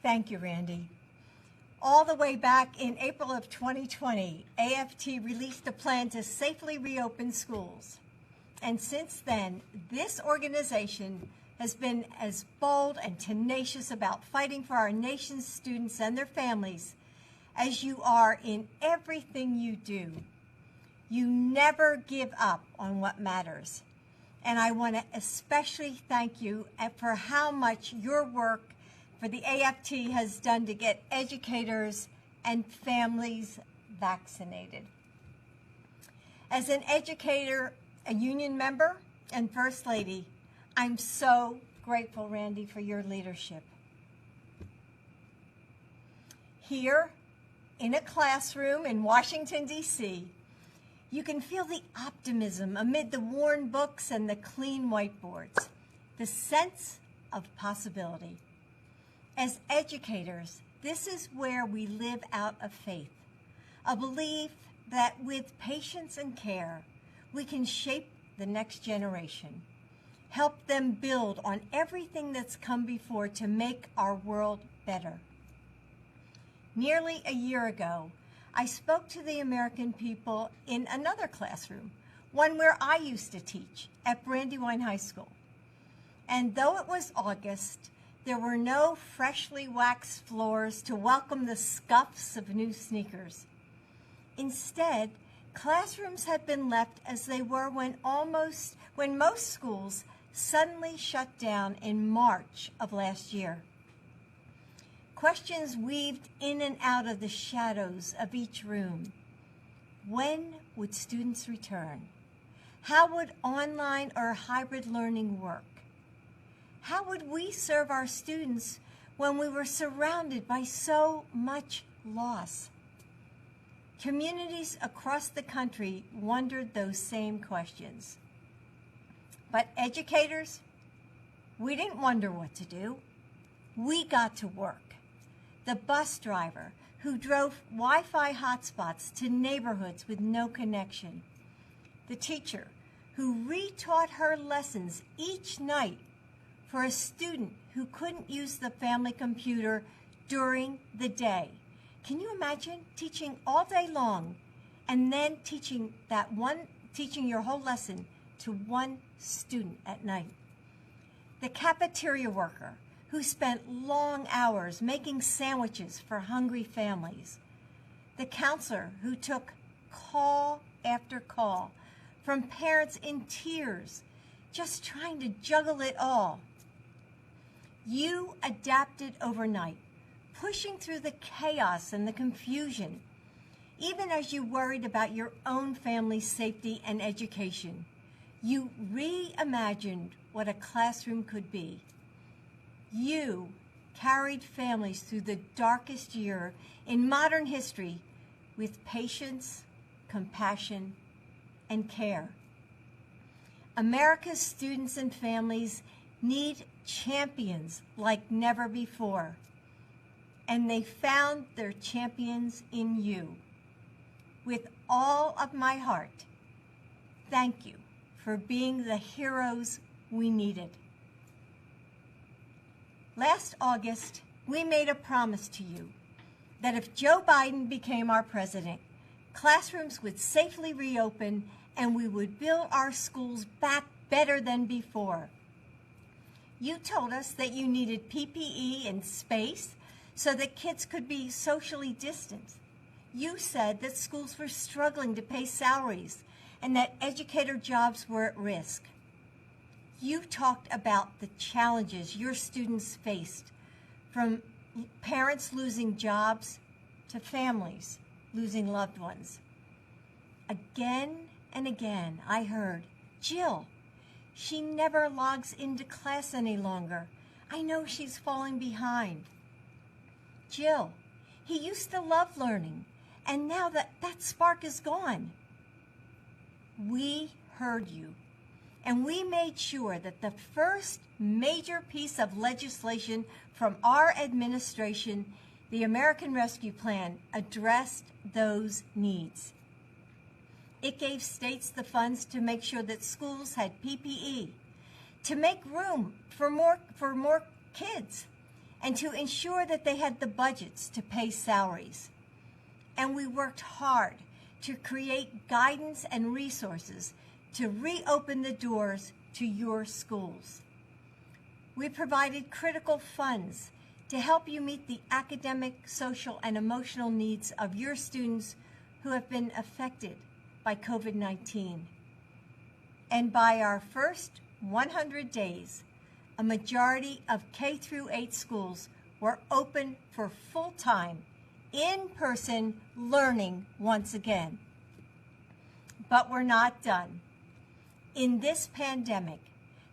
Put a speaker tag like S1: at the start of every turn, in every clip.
S1: Thank you, Randy. All the way back in April of 2020, AFT released a plan to safely reopen schools. And since then, this organization has been as bold and tenacious about fighting for our nation's students and their families as you are in everything you do. You never give up on what matters. And I want to especially thank you for how much your work for the AFT has done to get educators and families vaccinated. As an educator, a union member, and First Lady, I'm so grateful, Randy, for your leadership. Here, in a classroom in Washington, D.C., you can feel the optimism amid the worn books and the clean whiteboards, the sense of possibility. As educators, this is where we live out a faith, a belief that with patience and care, we can shape the next generation, help them build on everything that's come before to make our world better. Nearly a year ago, I spoke to the American people in another classroom, one where I used to teach at Brandywine High School. And though it was August, there were no freshly waxed floors to welcome the scuffs of new sneakers. Instead, classrooms had been left as they were when most schools suddenly shut down in March of last year. Questions weaved in and out of the shadows of each room. When would students return? How would online or hybrid learning work? How would we serve our students when we were surrounded by so much loss? Communities across the country wondered those same questions. But educators, we didn't wonder what to do. We got to work. The bus driver who drove Wi-Fi hotspots to neighborhoods with no connection. The teacher who retaught her lessons each night for a student who couldn't use the family computer during the day. Can you imagine teaching all day long and then teaching your whole lesson to one student at night? The cafeteria worker who spent long hours making sandwiches for hungry families. The counselor who took call after call from parents in tears, just trying to juggle it all. You adapted overnight, pushing through the chaos and the confusion, even as you worried about your own family's safety and education. You reimagined what a classroom could be. You carried families through the darkest year in modern history with patience, compassion, and care. America's students and families need champions like never before, and they found their champions in you. With all of my heart, thank you for being the heroes we needed. Last August, we made a promise to you that if Joe Biden became our president, classrooms would safely reopen and we would build our schools back better than before. You told us that you needed PPE and space so that kids could be socially distanced. You said that schools were struggling to pay salaries and that educator jobs were at risk. You talked about the challenges your students faced, from parents losing jobs to families losing loved ones. Again and again, I heard, Jill, she never logs into class any longer. I know she's falling behind. Jill, he used to love learning, and now that spark is gone. We heard you, and we made sure that the first major piece of legislation from our administration, the American Rescue Plan, addressed those needs. It gave states the funds to make sure that schools had PPE, to make room for more kids, and to ensure that they had the budgets to pay salaries. And we worked hard to create guidance and resources to reopen the doors to your schools. We provided critical funds to help you meet the academic, social, and emotional needs of your students who have been affected by COVID-19. And by our first 100 days, a majority of K-8 schools were open for full-time, in-person learning once again. But we're not done. In this pandemic,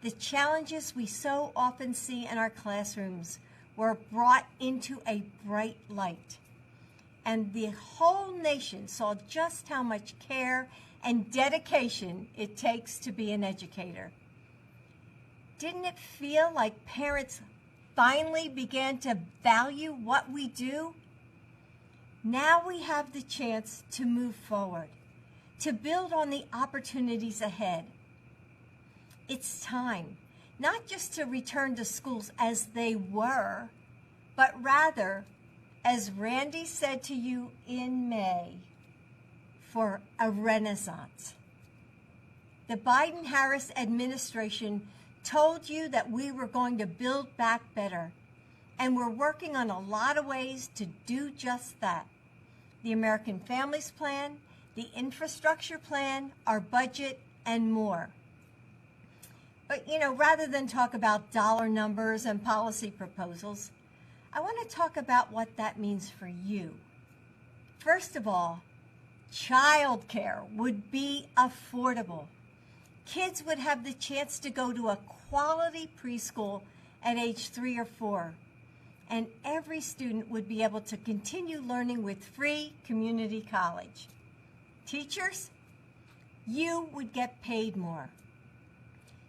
S1: the challenges we so often see in our classrooms were brought into a bright light. And the whole nation saw just how much care and dedication it takes to be an educator. Didn't it feel like parents finally began to value what we do? Now we have the chance to move forward, to build on the opportunities ahead. It's time, not just to return to schools as they were, but rather, as Randi said to you in May, for a renaissance. The Biden-Harris administration told you that we were going to build back better, and we're working on a lot of ways to do just that. The American Families Plan, the Infrastructure Plan, our budget, and more. But, rather than talk about dollar numbers and policy proposals, I want to talk about what that means for you. First of all, childcare would be affordable. Kids would have the chance to go to a quality preschool at age 3 or 4, and every student would be able to continue learning with free community college. Teachers, you would get paid more.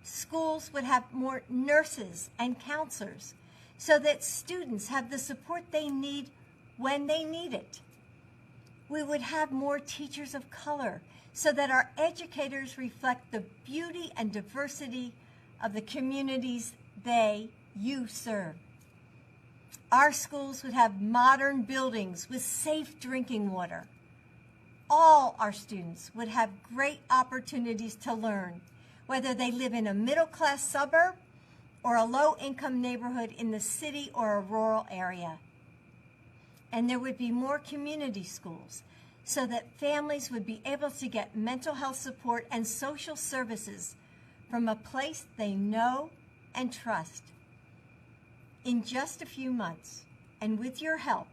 S1: Schools would have more nurses and counselors so that students have the support they need when they need it. We would have more teachers of color so that our educators reflect the beauty and diversity of the communities you serve. Our schools would have modern buildings with safe drinking water. All our students would have great opportunities to learn, whether they live in a middle-class suburb or a low-income neighborhood in the city or a rural area. And there would be more community schools so that families would be able to get mental health support and social services from a place they know and trust. In just a few months, and with your help,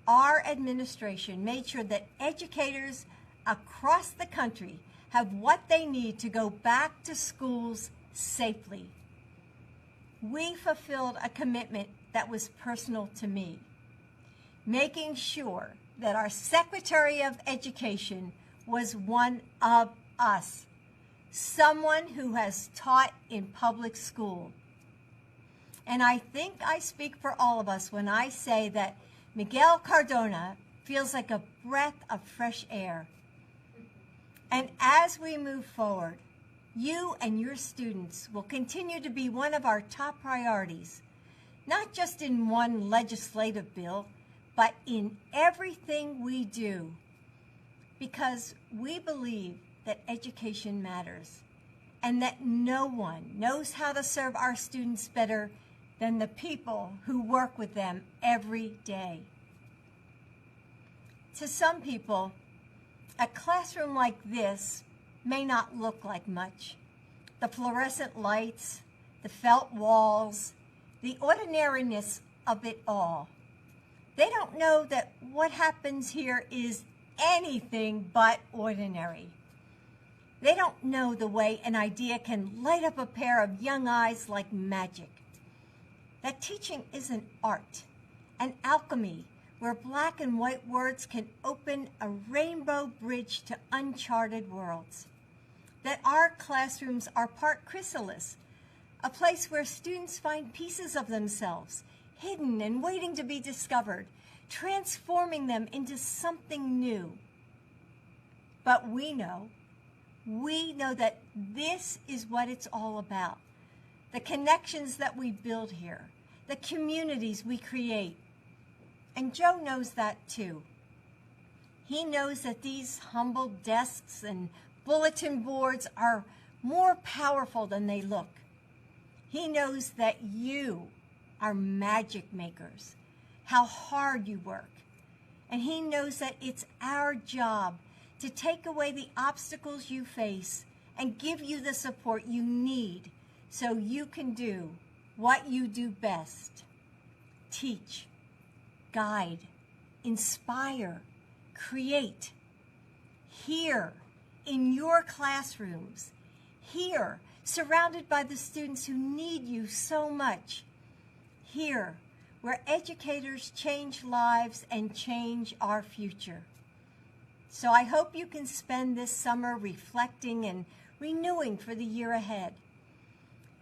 S1: our administration made sure that educators across the country have what they need to go back to schools safely. We fulfilled a commitment that was personal to me, making sure that our Secretary of Education was one of us, someone who has taught in public school. And I think I speak for all of us when I say that Miguel Cardona feels like a breath of fresh air. And as we move forward, you and your students will continue to be one of our top priorities, not just in one legislative bill, but in everything we do, because we believe that education matters and that no one knows how to serve our students better than the people who work with them every day. To some people, a classroom like this may not look like much. The fluorescent lights, the felt walls, the ordinariness of it all. They don't know that what happens here is anything but ordinary. They don't know the way an idea can light up a pair of young eyes like magic. That teaching is an art, an alchemy, where black and white words can open a rainbow bridge to uncharted worlds. That our classrooms are part chrysalis, a place where students find pieces of themselves, hidden and waiting to be discovered, transforming them into something new. But we know that this is what it's all about. The connections that we build here, the communities we create. And Joe knows that too. He knows that these humble desks and bulletin boards are more powerful than they look. He knows that you are magic makers, how hard you work. And he knows that it's our job to take away the obstacles you face and give you the support you need so you can do what you do best. Teach, guide, inspire, create. Here, in your classrooms. Here, surrounded by the students who need you so much. Here, where educators change lives and change our future. So I hope you can spend this summer reflecting and renewing for the year ahead.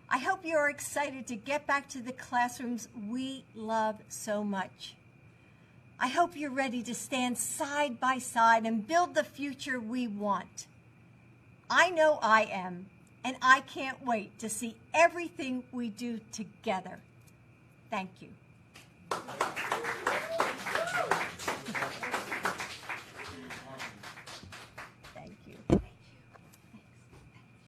S1: I hope you're excited to get back to the classrooms we love so much. I hope you're ready to stand side by side and build the future we want. I know I am, and I can't wait to see everything we do together. Thank you.